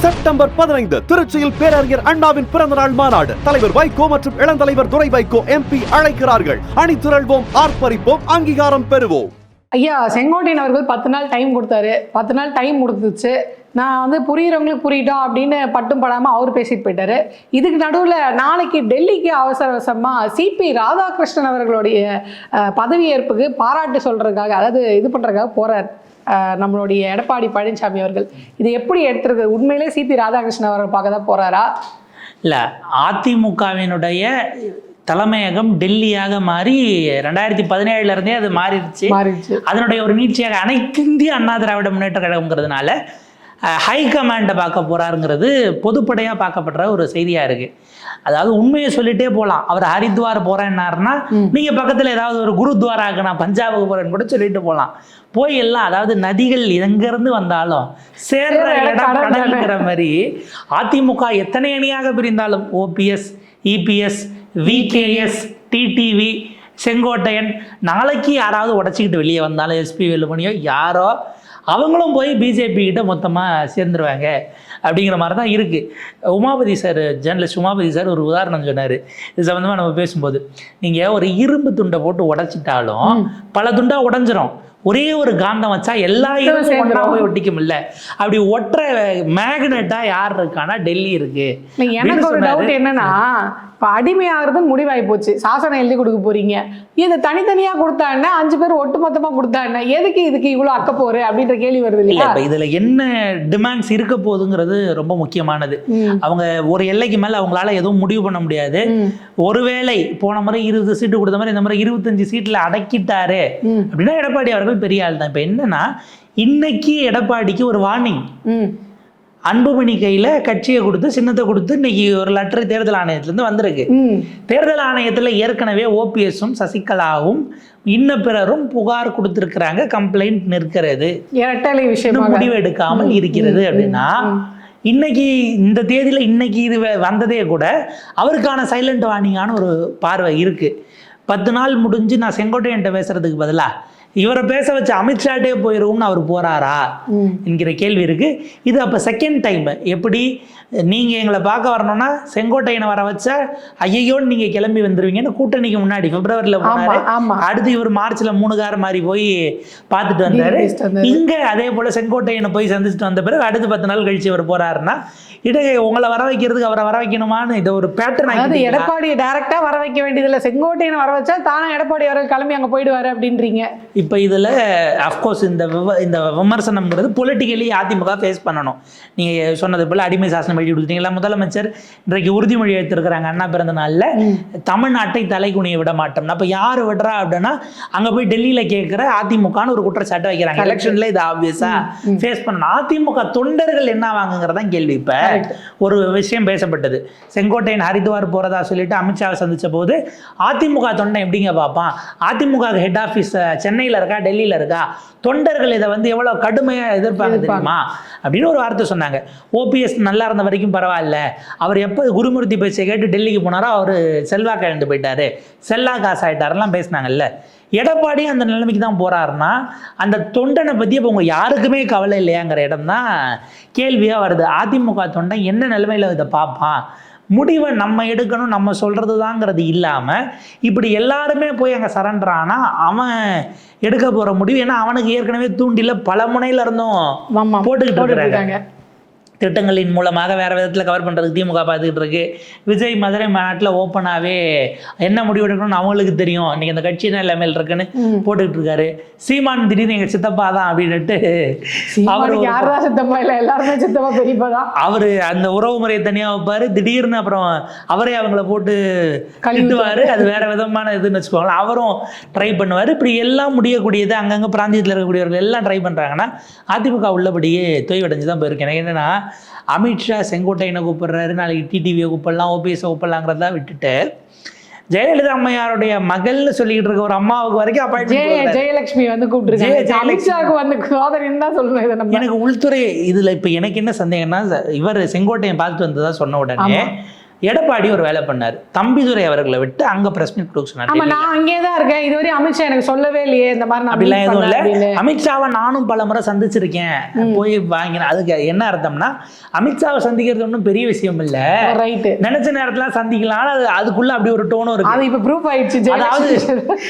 September 15 திருச்சியில் பேரறிஞர் அண்ணாவின் பிறந்தநாள் மாநாடு. தலைவர் வைகோ மற்றும் இளந்தலைவர் துரை வைகோ MP அழைக்கிறார்கள். அணிதிரள்வோம், ஆர்ப்பரிப்போம், அங்கீகாரம் பெறுவோம். ஐயா செங்கோட்டையன் அவர்கள் 10 நாள் டைம் கொடுத்தாரு. 10 நாள் டைம் கொடுத்துச்சு. நான் புரியுறவங்களுக்கு புரியட்டும் அப்படின்னு பட்டும் படாமல் அவர் பேசிட்டு போயிட்டாரு. இதுக்கு நடுவில் நாளைக்கு டெல்லிக்கு அவசரமாக சிபி ராதாகிருஷ்ணன் அவர்களுடைய பதவியேற்புக்கு பாராட்டு சொல்கிறதுக்காக, அதாவது இது பண்ணுறதுக்காக போகிறார் நம்மளுடைய எடப்பாடி பழனிசாமி அவர்கள். இது எப்படி எடுத்துருக்கு? உண்மையிலே சிபி ராதாகிருஷ்ணன் அவர்கள் பார்க்க தான் போகிறாரா? இல்லை, அதிமுகவினுடைய தலைமையகம் டெல்லியாக மாறி 2017 அது மாறிடுச்சு. அதனுடைய ஒரு நீட்சியாக அனைத்து இந்திய அண்ணா திராவிட முன்னேற்ற கழகம்ங்கிறதுனால ஹைகமாண்டை பார்க்க போகிறாருங்கிறது பொதுப்படையாக பார்க்கப்படுற ஒரு செய்தியாக இருக்குது. அதாவது உண்மையை சொல்லிட்டே போகலாம். அவர் ஹரித்வார் போகிறேன்னாருன்னா நீங்கள் பக்கத்தில் ஏதாவது ஒரு குருத்வாராக்கு நான் பஞ்சாபுக்கு போகிறேன்னு கூட சொல்லிட்டு போகலாம். போய் எல்லாம், அதாவது நதிகள் எங்கேருந்து வந்தாலும் சேர்ற இடம் கடல்ங்கிற மாதிரி அதிமுக எத்தனை அணியாக பிரிந்தாலும் OPS, EPS, VKS, TTV, Sengottaiyan, நாளைக்கு யாராவது உடச்சிக்கிட்டு வெளியே வந்தாலும் SP வேலுமணியோ யாரோ அவங்களும் போய் பிஜேபி கிட்ட மொத்தமாக சேர்ந்துருவாங்க அப்படிங்கிற மாதிரி தான் இருக்குது. Umapathi sir, journalist Umapathi sir ஒரு உதாரணம் சொன்னார். இது சம்மந்தமாக நம்ம பேசும்போது, நீங்கள் ஒரு இரும்பு துண்டை போட்டு உடைச்சிட்டாலும் பல துண்டாக உடஞ்சிரும். ஒரே ஒரு காந்தம் வச்சா எல்லா இரும்பும் ஒன்றா போய் ஒட்டிக்கும் இல்லை. அப்படி ஒற்ற மேக்னெட்டா யார் இருக்கானா டெல்லி இருக்கு. எனக்கு ஒரு டவுட் என்னன்னா, இப்போ அடிமையாகிறதுன்னு முடிவாகி போச்சு. சாசனம் எழுதி கொடுக்க போறீங்க. இதை தனித்தனியாக கொடுத்தா என்ன, 5 பேர் ஒட்டு மொத்தமாக கொடுத்தா என்ன, எதுக்கு இதுக்கு இவ்வளோ அக்க போரு அப்படின்ற கேள்வி வருது இல்லையா? இப்போ இதில் என்ன டிமாண்ட்ஸ் இருக்க போகுதுங்கிறது ரொம்ப முக்கியமானது. அவங்க ஒரு எல்லைக்கு மேலே அவங்களால எதுவும் முடிவு பண்ண முடியாது. ஒருவேளை போன முறை 20 சீட்டு கொடுத்த மாதிரி இந்த முறை 25 சீட்டில் அடக்கிட்டாரு அப்படின்னா எடப்பாடி அவர்கள் பெரிய ஆள் தான். இப்போ என்னன்னா, இன்னைக்கு எடப்பாடிக்கு ஒரு வார்னிங். அன்புமணி கையில் கட்சியை கொடுத்து சின்னத்தை கொடுத்து இன்னைக்கு ஒரு லெட்டர் தேர்தல் ஆணையத்திலேருந்து வந்திருக்கு. தேர்தல் ஆணையத்தில் ஏற்கனவே OPSம் சசிகலாவும் இன்ன பிறரும் புகார் கொடுத்துருக்குறாங்க. கம்ப்ளைண்ட் நிற்கிறது, முடிவு எடுக்காமல் இருக்கிறது அப்படின்னா, இன்னைக்கு இந்த தேதியில் இன்னைக்கு இது வந்ததே கூட அவருக்கான சைலண்ட் வார்னிங்கான ஒரு பார்வை இருக்கு. 10 நாள் முடிஞ்சு நான் செங்கோட்டையன்ட்ட பேசுறதுக்கு பதிலாக இவரை பேச வச்சு அமித்ஷாட்டே போயிருவோம்னு அவர் போறாரா என்கிற கேள்வி இருக்கு. இது அப்போ செகண்ட் டைம். எப்படி நீங்கள் எங்களை பார்க்க வரணும்னா செங்கோட்டையனை வர வச்சா ஐயோன்னு நீங்கள் கிளம்பி வந்துருவீங்கன்னு கூட்டணிக்கு முன்னாடி பிப்ரவரியில் போனாரு. அடுத்து இவர் மார்ச்ல 3 கார் மாதிரி போய் பார்த்துட்டு வந்தாரு. இங்கே அதே போல செங்கோட்டையனை போய் சந்திச்சுட்டு வந்த பிறகு அடுத்து 10 நாள் கழிச்சு இவர் போறாருன்னா, இடையே உங்களை வர வைக்கிறதுக்கு அவரை வர வைக்கணுமான்னு இது ஒரு பேட்டர்ன். அதாவது எடப்பாடியை டைரக்டா வர வைக்க வேண்டியதில்லை, செங்கோட்டையனை வர வச்சா தானே எடப்பாடி அவர்கள் கிளம்பி அங்கே போயிடுவாரு அப்படின்றீங்க. இப்போ இதில் அஃப்கோர்ஸ் இந்த விமர்சனம்ங்கிறது பொலிட்டிக்கலி அதிமுக ஃபேஸ் பண்ணணும். நீங்கள் சொன்னது போல் அடிமை சாசனம் எழுதி கொடுத்தீங்களா, முதலமைச்சர் இன்றைக்கு உறுதிமொழி எடுத்திருக்கிறாங்க அண்ணா பிறந்த நாளில், தமிழ்நாட்டை தலைகுனிய விட மாட்டோம். அப்போ யார் விடுறா அப்படின்னா, அங்கே போய் டெல்லியில் கேட்குற அதிமுகன்னு ஒரு குற்றச்சாட்டை வைக்கிறாங்க. எலெக்ஷனில் இது ஆப்வியஸாக ஃபேஸ் பண்ணணும். அதிமுக தொண்டர்கள் என்ன வாங்குங்கிறதான் கேள்வி. இப்போ ஒரு விஷயம் பேசப்பட்டது, செங்கோட்டையன் ஹரித்வார் போகிறதா சொல்லிட்டு அமித்ஷாவை சந்தித்த போது அதிமுக தொண்டை எப்படிங்க பார்ப்பான், அதிமுக ஹெட் ஆஃபீஸ் சென்னையில் இருக்கா டெல்லியில் இருக்கா, தொண்டர்கள் இதை எவ்வளோ கடுமையாக எதிர்ப்பாங்க தெரியுமா அப்படின்னு ஒரு வார்த்தை சொன்னாங்க. OPS நல்லா இருந்த வரைக்கும் பரவாயில்ல, அவர் எப்போ குருமூர்த்தி பேச்சை கேட்டு டெல்லிக்கு போனாரோ அவர் செல்வாக்கு இழந்து போயிட்டாரு, செல்லா காசு ஆயிட்டாரெல்லாம் பேசினாங்கல்ல. எடப்பாடி அந்த நிலைமைக்கு தான் போறாருன்னா, அந்த தொண்டனை பற்றி இப்போ உங்க யாருக்குமே கவலை இல்லையாங்கிற இடம் தான் கேள்வியாக வருது. அதிமுக தொண்டை என்ன நிலைமையில் இதை பார்ப்பான், முடிவை நம்ம எடுக்கணும் நம்ம சொல்கிறது தாங்கிறது இல்லாமல் இப்படி எல்லாருமே போய் அங்கே சரண்டர் ஆனால் அவன் எடுக்க போகிற முடிவு, ஏன்னா அவனுக்கு ஏற்கனவே தூண்டில பல முனையில் இருந்தும் போட்டுக்கிட்டு இருக்காங்க. திட்டங்களின் மூலமாக வேறு விதத்தில் கவர் பண்ணுறதுக்கு திமுக பார்த்துக்கிட்டு இருக்கு. விஜய் மதுரை மாநாட்டில் ஓப்பனாகவே என்ன முடிவு எடுக்கணும்னு அவங்களுக்கு தெரியும், இன்றைக்கி அந்த கட்சி என்ன நிலைமையில் இருக்குன்னு போட்டுக்கிட்டு இருக்காரு. சீமான் திடீர்னு எங்கள் சித்தப்பா தான் அப்படின்ட்டு அவர் அந்த உறவு முறையை தனியாக வைப்பார். திடீர்னு அப்புறம் அவரே அவங்கள போட்டு கழித்துவார். அது வேறு விதமான இதுன்னு வச்சுக்கோங்களேன். அவரும் ட்ரை பண்ணுவார். இப்படி எல்லாம் முடியக்கூடியது அங்கங்கே பிராந்தியத்தில் இருக்கக்கூடியவர்கள் எல்லாம் ட்ரை பண்ணுறாங்கன்னா அதிமுக உள்ளபடியே தொய்வடைஞ்சு தான் போயிருக்கேன். எனக்கு என்னென்னா, அமித்ஷா செங்கோட்டையனை கூப்பிடுறாரு, நாளைக்கு டிடிவியை கூப்பிடலாம், OPS கூப்பிடலாங்கிறதா விட்டுட்டு ஜெயலலிதா அம்மையாருடைய மகள்னு சொல்லிட்டு இருக்க ஒரு அம்மாவுக்கு வரைக்கும் ஜெயலட்சுமி எனக்கு உள்துறை இதுல இப்ப எனக்கு என்ன சந்தேகம்னா, இவர் செங்கோட்டையன் பார்த்துட்டு வந்ததா சொன்ன உடனே எடப்பாடி ஒரு வேலை பண்ணார், தம்பிதுரை அவர்களை விட்டு அங்க பிரஸ் மீட் கொடுக்க சொன்னார். ஆமா, நான் அங்கே தான் இருக்கேன், இதுவரை அமித்ஷா எனக்கு சொல்லவே இல்லையே இந்த மாதிரி. அப்படிலாம் எதுவும் இல்லை. அமித்ஷாவை நானும் பல முறை சந்திச்சிருக்கேன், போய் வாங்கினேன். அதுக்கு என்ன அர்த்தம்னா, அமித்ஷாவை சந்திக்கிறது ஒன்றும் பெரிய விஷயம் இல்லை, நினைச்ச நேரத்துல சந்திக்கலாம், அதுக்குள்ள அப்படி ஒரு டோனும் இருக்கு. அது இப்ப ப்ரூஃப் ஆயிடுச்சு. அதாவது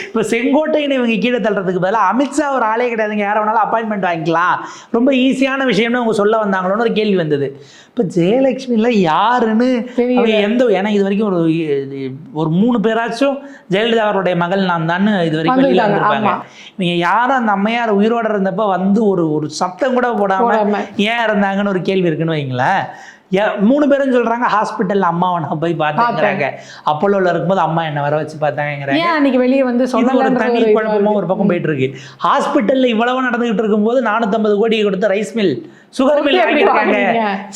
இப்ப செங்கோட்டையினை இவங்க கீழே தள்ளுறதுக்கு பதிலாக அமித்ஷா ஒரு ஆளே கிடையாதுங்க, யாரை வேணாலும் அப்பாயின்மெண்ட் வாங்கிக்கலாம், ரொம்ப ஈஸியான விஷயம்னு அவங்க சொல்ல வந்தாங்களோன்னு ஒரு கேள்வி வந்தது. இப்போ ஜெயலட்சுமில யாருன்னு ஏன்னா இது வரைக்கும் ஒரு 3 பேராச்சும் ஜெயலலிதா அவருடைய மகள் நான் தான் இது வரைக்கும் வெளியில வந்திருப்பாங்க. இவங்க யாரும் அந்த அம்மையார் உயிரோட இருந்தப்ப வந்து ஒரு சத்தம் கூட போடாம ஏன் இருந்தாங்கன்னு ஒரு கேள்வி இருக்குன்னு வைங்களேன். 3 பேரும் சொல்றாங்க ஹாஸ்பிட்டல்ல அம்மாவை நான் போய் பார்த்தேங்கிறாங்க, அப்போலோல இருக்கும்போது அம்மா என்ன வர வச்சு பார்த்தாங்கிறாங்க. அன்னைக்கு வெளியே வந்து ஒரு தனி குழப்பமா ஒரு பக்கம் போயிட்டு இருக்கு. ஹாஸ்பிட்டல்ல இவ்வளவு நடந்துகிட்டு இருக்கும்போது 450 கோடி கொடுத்த ரைஸ் மில், சுகர் மில் வாங்கியிருக்காங்க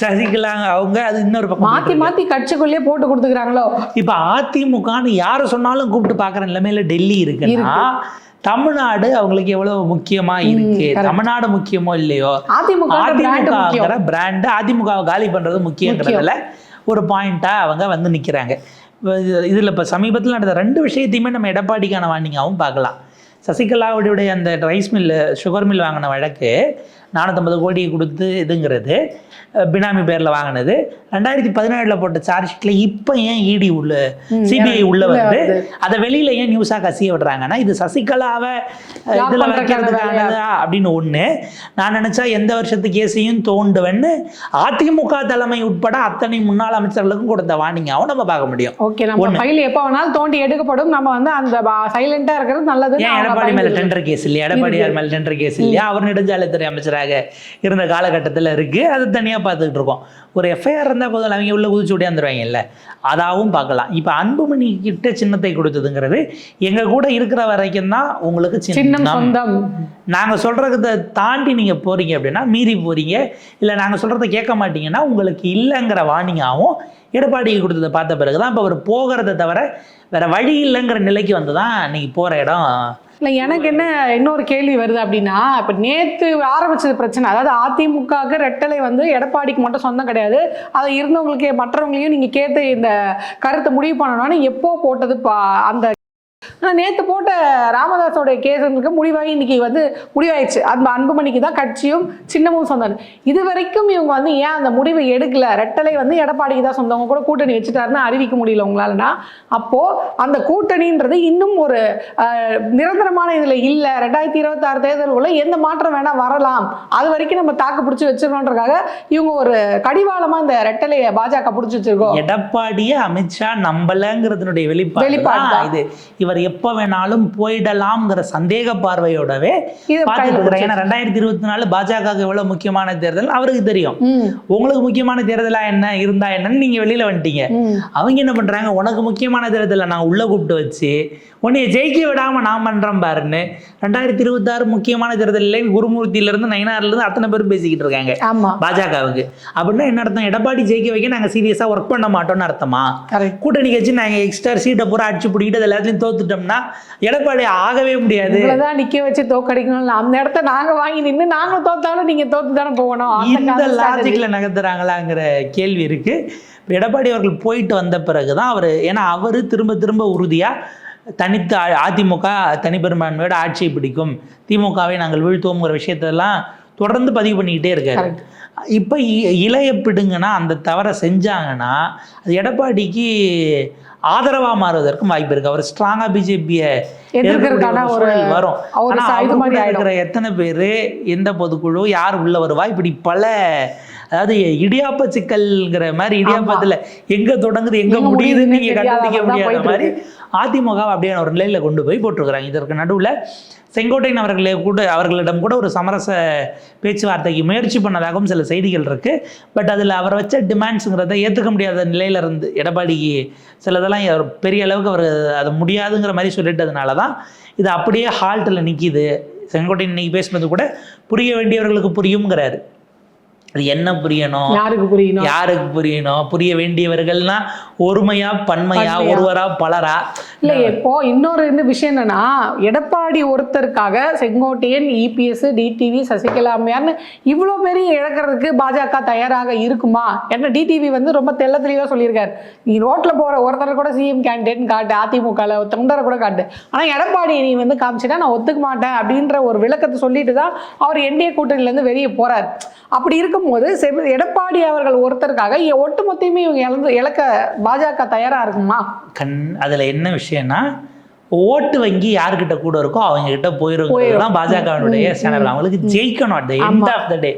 சசிகலா அவங்க. அது இன்னொரு பக்கம் மாத்தி மாத்தி கட்சிக்குள்ளே போட்டு கொடுத்துக்கிறாங்களோ. இப்ப அதிமுகன்னு யாரை சொன்னாலும் கூப்பிட்டு பாக்குற நிலைமையில டெல்லி இருக்குன்னா தமிழ்நாடு அவங்களுக்கு எவ்வளவு முக்கியமா இருக்கு. தமிழ்நாடு முக்கியமோ இல்லையோ, அதிமுக பிராண்ட் அதிமுகவை காலி பண்றது முக்கியங்கிறதுல ஒரு பாயிண்டா அவங்க வந்து நிக்கிறாங்க. இதுல இப்ப சமீபத்தில் நடந்த 2 விஷயத்தையுமே நம்ம எடப்பாடிக்கான வார்னிங்காகவும் பார்க்கலாம். சசிகலாவுடைய அந்த ரைஸ் மில்லு சுகர் மில் வாங்கின வழக்கு 450 கோடி கொடுத்து இதுங்கிறது பினாமி பேரில் வாங்கினது 2017 போட்ட சார்ஜ் ஷீட்டில் இப்போ ஏன் இடி உள்ள சிபிஐ உள்ள வந்து அதை வெளியில் ஏன் நியூஸாக கசிய விடுறாங்கன்னா இது சசிகலாவை இதில் வைக்கிறதுக்கானதா அப்படின்னு ஒன்று. நான் நினச்சா எந்த வருஷத்து கேஸையும் தோண்டுவேன்னு அதிமுக தலைமை உட்பட அத்தனை முன்னாள் அமைச்சர்களுக்கும் கொடுத்த வார்னிங்காகவும் நம்ம பார்க்க முடியும். ஓகே, நம்ம ஃபைல் எப்போ வேணாலும் தோண்டி எடுக்கப்படும், நம்ம வந்து அந்த சைலண்டாக இருக்கிறது நல்லது. ஏன் எடப்பாடி மேலே டெண்டர் கேஸ் இல்லையா, எடப்பாடியார் மேலே டெண்டர் கேஸ் இல்லையா, அவர் நெடுஞ்சாலைத்துறை அமைச்சராக இருந்த காலகட்டத்தில் இருக்கு, அது தனியாக பார்த்துக்கிட்டு இருக்கோம். ஒரு எஃப்ஐஆர் இருந்தால் போதும் அவங்க உள்ள குதிச்சு ஓடியாந்துருவாங்கல்ல, அதாவும் பார்க்கலாம். இப்போ அன்புமணி கிட்ட சின்னத்தை கொடுத்ததுங்கிறது எங்கள் கூட இருக்கிற வரைக்கும் தான் உங்களுக்கு சின்னம் சொந்தம். நாங்கள் சொல்கிறத தாண்டி நீங்கள் போகிறீங்க அப்படின்னா மீறி போகிறீங்க, இல்லை நாங்கள் சொல்கிறத கேட்க மாட்டீங்கன்னா உங்களுக்கு இல்லைங்கிற வார்னிங்காகவும் எடப்பாடிக்கு கொடுத்ததை பார்த்த பிறகு தான் இப்போ அவர் போகிறத தவிர வேற வழி இல்லைங்கிற நிலைக்கு வந்து தான் இன்னைக்கு போகிற இடம். இல்லை, எனக்கு என்ன இன்னொரு கேள்வி வருது அப்படின்னா, இப்போ நேற்று ஆரம்பிச்சது பிரச்சனை, அதாவது அதிமுகவுக்கு ரெட்டலை வந்து எடப்பாடிக்கு மட்டும் சொந்தம் கிடையாது, அதை இருந்தவங்களுக்கு மற்றவங்களையும் நீங்கள் கேட்டு இந்த கருத்தை முடிவு பண்ணணும்னு எப்போ போட்டது அந்த நேற்று போட்ட ராமதாஸோடைய கேஸுக்கு முடிவாகி இன்னைக்கு வந்து முடிவாயிடுச்சு. அந்த அன்புமணிக்கு தான் கட்சியும் சின்னமும் சொந்தம். இது வரைக்கும் இவங்க வந்து ஏன் அந்த முடிவை எடுக்கல, ரெட்டலை வந்து எடப்பாடிக்கு தான் சொந்தவங்க கூட கூட்டணி வச்சுட்டாருன்னு அறிவிக்க முடியல உங்களாலனா? அப்போ அந்த கூட்டணின்றது இன்னும் ஒரு நிரந்தரமான இதில் இல்லை. 2026 தேர்தலுக்குள்ள எந்த மாற்றம் வேணா வரலாம், அது வரைக்கும் நம்ம தாக்கு பிடிச்சி வச்சிருக்கோன்றக்காக இவங்க ஒரு கடிவாளமா இந்த ரெட்டலையை பாஜக பிடிச்சி வச்சிருக்கோம். எடப்பாடியை அமித்ஷா நம்பலங்கிறதுனுடைய வெளிப்பாடு இது. இவர் எப்ப வேணாலும் போயிடலாம்ங்கிற சந்தேக பார்வையோடவே பார்த்துட்டு இருக்கிறாங்க. ஏன்னா 2024 பாஜக எவ்வளவு முக்கியமான தேர்தல் அவருக்கு தெரியும். உங்களுக்கு முக்கியமான தேர்தலா என்ன இருந்தா என்னன்னு நீங்க வெளியில வந்துட்டீங்க. அவங்க என்ன பண்றாங்க, உனக்கு முக்கியமான தேர்தலை நான் உள்ள கூப்பிட்டு வச்சு உன்னைய ஜெயிக்க விடாம நான் பண்றேன் பாருன்னு 2026 முக்கியமான தேர்தலில் குருமூர்த்தியில இருந்து நயினார்ல இருந்து அத்தனை பேரும் பேசிக்கிட்டு இருக்காங்க பாஜகவுக்கு. அப்படின்னா என்ன அர்த்தம், எடப்பாடி ஜெயிக்க வைக்க நாங்க சீரியஸா ஒர்க் பண்ண மாட்டோம்னு அர்த்தமா? கூட்டணி கட்சி நாங்க எக்ஸ்ட்ரா சீட்டை பூரா அடிச்சு பிடிக்கிட்டு எல்லாத்தையும் தோத்துட்டோம்னா எடப்பாடி ஆகவே முடியாது. நிக்க வச்சு தோக்கடிக்கணும், அந்த இடத்த நாங்க வாங்கி நின்று நாங்க தோத்தாலும் நீங்க தோத்து தானே போகணும். இந்த லாஜிக்ல நகர்த்துறாங்களாங்கிற கேள்வி இருக்கு. எடப்பாடி அவர்கள் போயிட்டு வந்த பிறகுதான் அவர், ஏன்னா அவரு திரும்ப திரும்ப உறுதியா தனித்து அதிமுக தனிப்பெரும்பான்மையோட ஆட்சியை பிடிக்கும், திமுகவை நாங்கள் வீழ்த்துவோங்கிற விஷயத்தெல்லாம் தொடர்ந்து பதிவு பண்ணிக்கிட்டே இருக்காரு. இப்போ இளைய பிடுங்கன்னா அந்த தவறை செஞ்சாங்கன்னா அது எடப்பாடிக்கு ஆதரவா மாறுவதற்கும் வாய்ப்பு இருக்கு. அவர் ஸ்ட்ராங்கா பிஜேபியை வரும். ஆனா இருக்கிற எத்தனை பேரு, எந்த பொதுக்குழு, யார் உள்ள வருவா, இப்படி பல, அதாவது இடியாப்ப சிக்கல்ங்கிற மாதிரி இடியாப்பத்துல எங்க தொடங்குது எங்க முடியுதுன்னு நீங்க கண்டுபிடிக்க முடியாத மாதிரி அதிமுக அப்படியான ஒரு நிலையில கொண்டு போய் போட்டிருக்கிறாங்க. இதற்கு நடுவுல செங்கோட்டையன் அவர்களிடம் கூட ஒரு சமரச பேச்சுவார்த்தைக்கு முயற்சி பண்ணதாகவும் சில செய்திகள் இருக்கு. பட் அதில் அவர் வச்ச டிமாண்ட்ஸுங்கிறத ஏற்றுக்க முடியாத நிலையில இருந்து எடப்பாடிக்கு சிலதெல்லாம் பெரிய அளவுக்கு அவர் அதை முடியாதுங்கிற மாதிரி சொல்லிட்டதுனால தான் இது அப்படியே ஹால்ட்டில் நிற்கிது. செங்கோட்டையன் இன்னைக்கு பேசுனது கூட புரிய வேண்டியவர்களுக்கு புரியுங்கிறாரு. அது என்ன புரியணும், யாருக்கு புரியணும், புரிய வேண்டியவர்கள்னா ஒருமையா பன்மையா ஒருவரா பலரா இல்லை இப்போ இன்னொரு விஷயம் என்னன்னா, எடப்பாடி ஒருத்தருக்காக செங்கோட்டையன், இபிஎஸ், டிடிவி, சசிகலா அம்மையார்னு இவ்வளோ பெரிய இழக்கிறதுக்கு பாஜக தயாராக இருக்குமா? ஏன்னா டிடிவி ரொம்ப தெள்ள தெளிவாக சொல்லியிருக்காரு, நீ ரோட்டில் போகிற ஒருத்தரை கூட சிஎம் கேண்டிடேட்னு காட்டு, அதிமுகவில் தொண்டரை கூட காட்டு, ஆனால் எடப்பாடி நீ காமிச்சிட்டா நான் ஒத்துக்க மாட்டேன் அப்படின்ற ஒரு விளக்கத்தை சொல்லிட்டு தான் அவர் என்டிஏ கூட்டணியிலேருந்து வெளியே போகிறார். அப்படி இருக்கும்போது எடப்பாடி அவர்கள் ஒருத்தருக்காக ஒட்டுமொத்தமே இவங்க இழக்க பாஜக தயாராக இருக்குமா? அதில் என்ன விஷயம்னா, ஓட்டு வங்கி யாருக்கிட்ட கூட இருக்கோ அவங்க கிட்ட போயிருக்கிறதுதான் பாஜகவினுடைய சேனல். அவங்களுக்கு ஜெயிக்கணும் at the end of the day.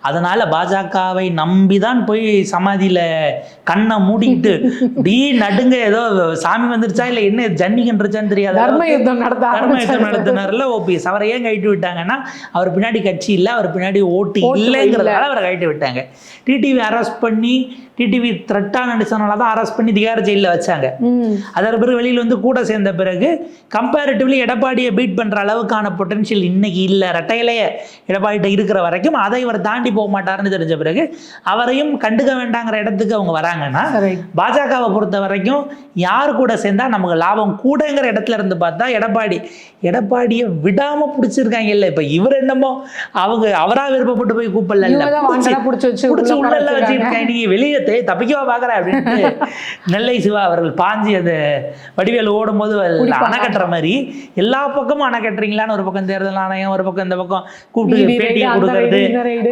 அதனால பாஜகவை நம்பிதான் போய் சமாதியில கண்ணை மூடிக்கிட்டு டி நடுங்க, ஏதோ சாமி வந்துருச்சா இல்ல என்ன ஜன்னிகன்றுச்சான்னு தெரியாது, தர்ம யுத்தம் நடத்தினார்ல ஓபிஎஸ். அவரை ஏன் கைட்டு விட்டாங்கன்னா, அவர் பின்னாடி கட்சி இல்லை, அவர் பின்னாடி ஓட்டு இல்லைங்கிறதால அவரை கைட்டு விட்டாங்க. டிடிவி அரெஸ்ட் பண்ணி, டிடிவி த்ரெட்டாக நடிச்சதுனால தான் அரெஸ்ட் பண்ணி திகார் ஜெயிலில் வச்சாங்க. அதற்கு பிறகு வெளியில் கூட சேர்ந்த பிறகு கம்பேரிட்டிவ்லி எடப்பாடியை பீட் பண்ணுற அளவுக்கான பொட்டன்ஷியல் இன்னைக்கு இல்லை. ரெட்டையிலேயே எடப்பாடிட்ட இருக்கிற வரைக்கும் அதை இவர் தாண்டி போக மாட்டாருன்னு தெரிஞ்ச பிறகு அவரையும் கண்டுக்க வேண்டாங்கிற இடத்துக்கு அவங்க வராங்கன்னா, பாஜகவை பொறுத்த வரைக்கும் யார் கூட சேர்ந்தா நமக்கு லாபம் கூடங்கிற இடத்துல இருந்து பார்த்தா எடப்பாடியை விடாம பிடிச்சிருக்காங்க. இல்லை இப்போ இவர் என்னமோ அவங்க அவரா விருப்பப்பட்டு போய் கூப்பிடல, பிடிச்சி உள்ள வச்சுருக்காங்க, நீ வெளியே தப்பிக்கவா பாக்குற அப்படின்னு நெல்லை சிவா அவர்கள் பாஞ்சி அந்த வடிவேல் ஓடும் போது அணை கட்டுற மாதிரி எல்லா பக்கமும் அணை கட்டுறீங்களான்னு ஒரு பக்கம் தேர்தல் ஆணையம், ஒரு பக்கம் இந்த பக்கம் கூப்பிட்டு பேட்டியை கொடுக்கறது,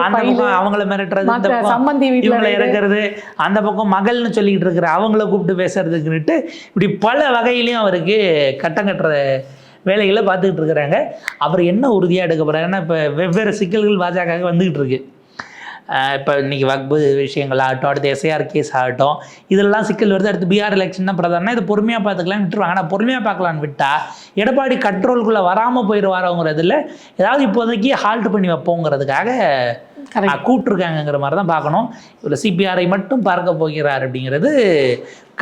அந்த பக்கம் அவங்கள மிரட்டுறது, இந்த பக்கம் இவங்களை இறக்குறது, அந்த பக்கம் மகள்னு சொல்லிக்கிட்டு இருக்கிற அவங்கள கூப்பிட்டு பேசுறதுக்குன்னுட்டு இப்படி பல வகையிலையும் அவருக்கு கட்டம் கட்டுற வேலைகளை பார்த்துக்கிட்டு இருக்கிறாங்க. அவர் என்ன உறுதியாக எடுக்க போறாரு? ஏன்னா இப்போ வெவ்வேறு சிக்கல்கள் பாஜக வந்துகிட்டு இருக்கு. இப்போ இன்றைக்கி வக்பு விஷயங்கள் ஆகட்டும், அடுத்து எஸ்ஐஆர் கேஸ் ஆகட்டும், இதெல்லாம் சிக்கல் வருது. அடுத்து பீகார் எலெக்ஷன் தான் பிரதான, இதை பொறுமையாக பார்த்துக்கலான்னு விட்டுருவாங்க. ஆனால் பொறுமையாக பார்க்கலான்னு விட்டால் எடப்பாடி கண்ட்ரோலுக்குள்ளே வராமல் போயிடுவாரோங்கிறதுல ஏதாவது இப்போதைக்கு ஹால்ட் பண்ணி வைப்போங்கிறதுக்காக கூப்பிட்டுருக்காங்கங்கிற மாதிரி தான் பார்க்கணும். இதில் சிபிஆரை மட்டும் பார்க்க போகிறார் அப்படிங்கிறது.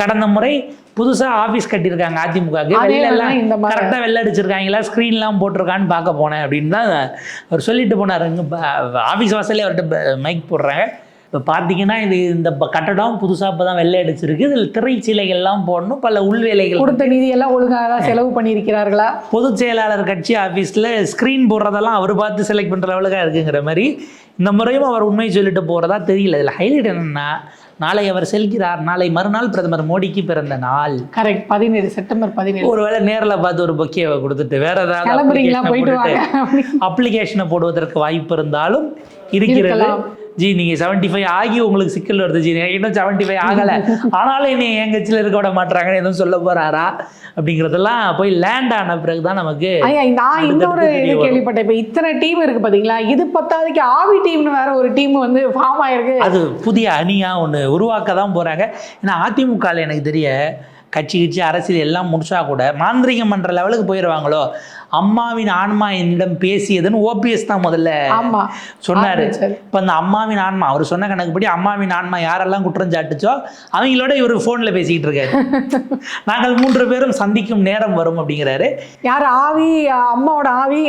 கடந்த முறை புதுசாக ஆஃபீஸ் கட்டியிருக்காங்க அதிமுகவுக்கு, வெளிலெல்லாம் கரெக்டாக வெள்ளை அடிச்சிருக்காங்களா, ஸ்க்ரீன்லாம் போட்டிருக்கான்னு பார்க்க போனேன் அப்படின்னு தான் அவர் சொல்லிட்டு போனார். ஆஃபீஸ் வாசலே அவர்கிட்ட மைக் போடுறாங்க. இப்போ பார்த்தீங்கன்னா இந்த கட்டடம் புதுசாக இப்போ தான் வெள்ளை அடிச்சிருக்கு, இதில் திரைச்சீலைகள்லாம் போடணும், பல உள்வேலைகள் கொடுத்த நிதியெல்லாம் ஒழுங்காக தான் செலவு பண்ணியிருக்கிறார்களா, பொதுச் செயலாளர் கட்சி ஆஃபீஸில் ஸ்க்ரீன் போடுறதெல்லாம் அவர் பார்த்து செலக்ட் பண்ணுற அளவுக்காக இருக்குங்கிற மாதிரி இந்த முறையும் அவர் உண்மையை சொல்லிட்டு போகிறதா தெரியல. இதில் ஹைலைட் என்னென்னா, நாளை அவர் செல்கிறார், நாளை மறுநாள் பிரதமர் மோடிக்கு பிறந்த நாள். Correct, 17 September 17. ஒருவேளை நேரில் பார்த்து ஒரு பொக்கேவை கொடுத்துட்டு வேற ஏதாவது அப்ளிகேஷனை போடுவதற்கு வாய்ப்பு இருந்தாலும் இருக்கிறது. ஜி நீங்கள் 75 ஆகி உங்களுக்கு சிக்கல் வருது, ஜி இன்னும் 75 ஆகலை, ஆனாலும் என்னை என் கட்சியில் இருக்க விட மாட்டாங்கன்னு எதுவும் சொல்ல போறாரா அப்படிங்கிறதெல்லாம் போய் லேண்ட் ஆன பிறகு தான் நமக்கு. நான் இன்னொரு இது கேள்விப்பட்டேன், இப்போ இத்தனை டீம் இருக்கு பார்த்தீங்களா, இது பத்தாவதுக்கு ஆவி டீம்னு வேற ஒரு டீம் ஃபார்ம் ஆயிருக்கு. அது புதிய அணியாக ஒன்று உருவாக்க தான் போகிறாங்க. ஏன்னா அதிமுகவில் எனக்கு தெரிய கட்சி அரசியல் எல்லாம் முடிச்சா கூட மாந்திரிகம் பண்ணுற லெவலுக்கு போயிடுவாங்களோ. அம்மாவின் ஆன்மா என்னிடம் பேசியதுன்னு ஓபிஎஸ் தான் முதல்ல சொன்னார். இப்போ அந்த அம்மாவின் ஆன்மா அவர் சொன்ன கணக்குப்படி அம்மாவின் ஆன்மா யாரெல்லாம் குற்றம் சாட்டுச்சோ அவங்களோட இவர் ஃபோனில் பேசிக்கிட்டு இருக்காரு. நாங்கள் 3 பேரும் சந்திக்கும் நேரம் வரும் அப்படிங்கிறாரு. யார் ஆவி? அம்மாவோட ஆவி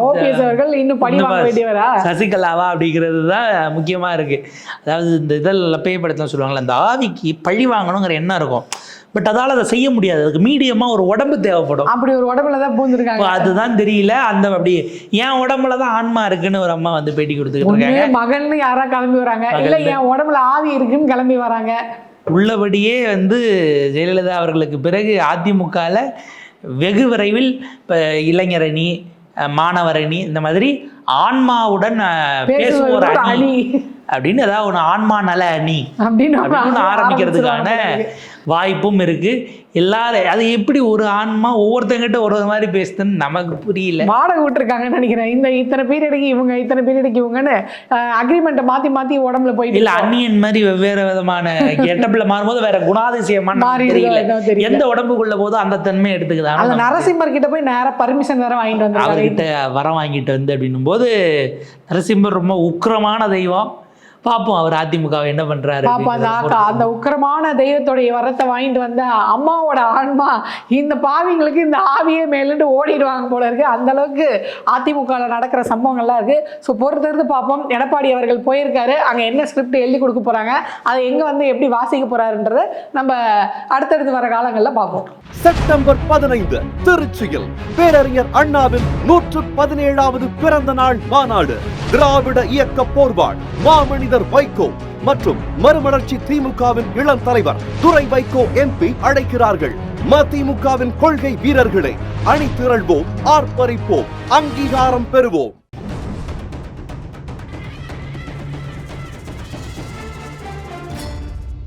ஓபிஎஸ் அவர்கள் இன்னும் பழி வாங்க வேண்டியவரா? சசிகலாவா அப்படிங்கிறது தான் முக்கியமாக இருக்குது. அதாவது இந்த இதெல்லாம் பேய்படத்தில் சொல்லுவாங்கள்ல, அந்த ஆவிக்கு பழி வாங்கணுங்கிற எண்ணம் இருக்கும், பட் அதால் அதை செய்ய முடியாது. அதுக்கு மீடியமாக ஒரு உடம்பு தேவைப்படும். அப்படி ஒரு உடம்புல தான் பூந்துருக்காங்க, அதுதான் தெரியல. அந்த அப்படி என் உடம்புல தான் ஆன்மா இருக்குன்னு ஒரு அம்மா வந்து பேட்டி கொடுத்துக்கிட்டு இருக்காங்க. மகன்னு யாரா கிளம்பி வராங்க, இல்லை என் உடம்புல ஆவி இருக்குன்னு கிளம்பி வராங்க. உள்ளபடியே ஜெயலலிதா அவர்களுக்கு பிறகு அதிமுகவில் வெகு விரைவில் இப்போ இளைஞரணி, மாணவரணி, இந்த மாதிரி ஆன்மாவுடன் பேசுவோர் அணி அப்படின்னு ஏதாவது ஒன்று, ஆன்மா நல அணி அப்படின்னு ஆரம்பிக்கிறதுக்கான வாய்ப்பும் இருக்கு. எல்லாரும் அது எப்படி ஒரு ஆன்மா ஒவ்வொருத்தங்கிட்ட ஒரு மாதிரி பேசுதுன்னு நமக்கு புரியல. வாடகை விட்டுருக்காங்கன்னு நினைக்கிறேன். இந்த இத்தனை பீரியடுக்கு இவங்க, இத்தனை பீரியடுக்கு இவங்கன்னு அக்ரிமெண்ட்டை மாற்றி உடம்புல போயிட்டு இல்லை, அந்நியன் மாதிரி வெவ்வேறு விதமான கெட்டப்ல மாறும்போது வேற குணாதிசயமான தெரியல. எந்த உடம்புக்குள்ள போதோ அந்த தன்மை எடுத்துக்குதான். அந்த நரசிம்மர் கிட்ட போய் நேராக பர்மிஷன் வேற வாங்கிட்டு வந்து அவர்கிட்ட வரம் வாங்கிட்டு வந்து அப்படின்னும் போது நரசிம்மர் ரொம்ப உக்கிரமான தெய்வம். பார்ப்போம் அவர் அதிமுக என்ன பண்றாரு. பாப்பா அந்த உக்கிரமான தெய்வத்துடைய வரத்தை வாங்கிட்டு வந்த அம்மாவோட ஆன்மா இந்த பாவிங்களுக்கு இந்த ஆவியே மேலுண்டு ஓடிடுவாங்க போல இருக்கு. அந்த அளவுக்கு அதிமுக நடக்கிற சம்பவங்கள்லாம் இருக்கு. ஸோ பொறுத்திருந்து பார்ப்போம். எடப்பாடி அவர்கள் போயிருக்காரு, அங்க என்ன ஸ்கிரிப்ட் எழுதி கொடுக்க போறாங்க, அதை எங்க வந்து எப்படி வாசிக்க போறாருன்றத நம்ம அடுத்தடுத்து வர காலங்களில் பார்ப்போம். செப்டம்பர் 15 திருச்சியில் பேரறிஞர் அண்ணாவின் 117வது பிறந்த நாள் மாநாடு. திராவிட இயக்க போர்வாள் மாமனிதர் வைகோ மற்றும் மறுமலர்ச்சி திமுகவின் இளம் தலைவர் துரை வைகோ MP அழைக்கிறார்கள். மதிமுகவின் கொள்கை வீரர்களை அணி திரள்வோம், ஆர்ப்பரிப்போம், அங்கீகாரம் பெறுவோம்.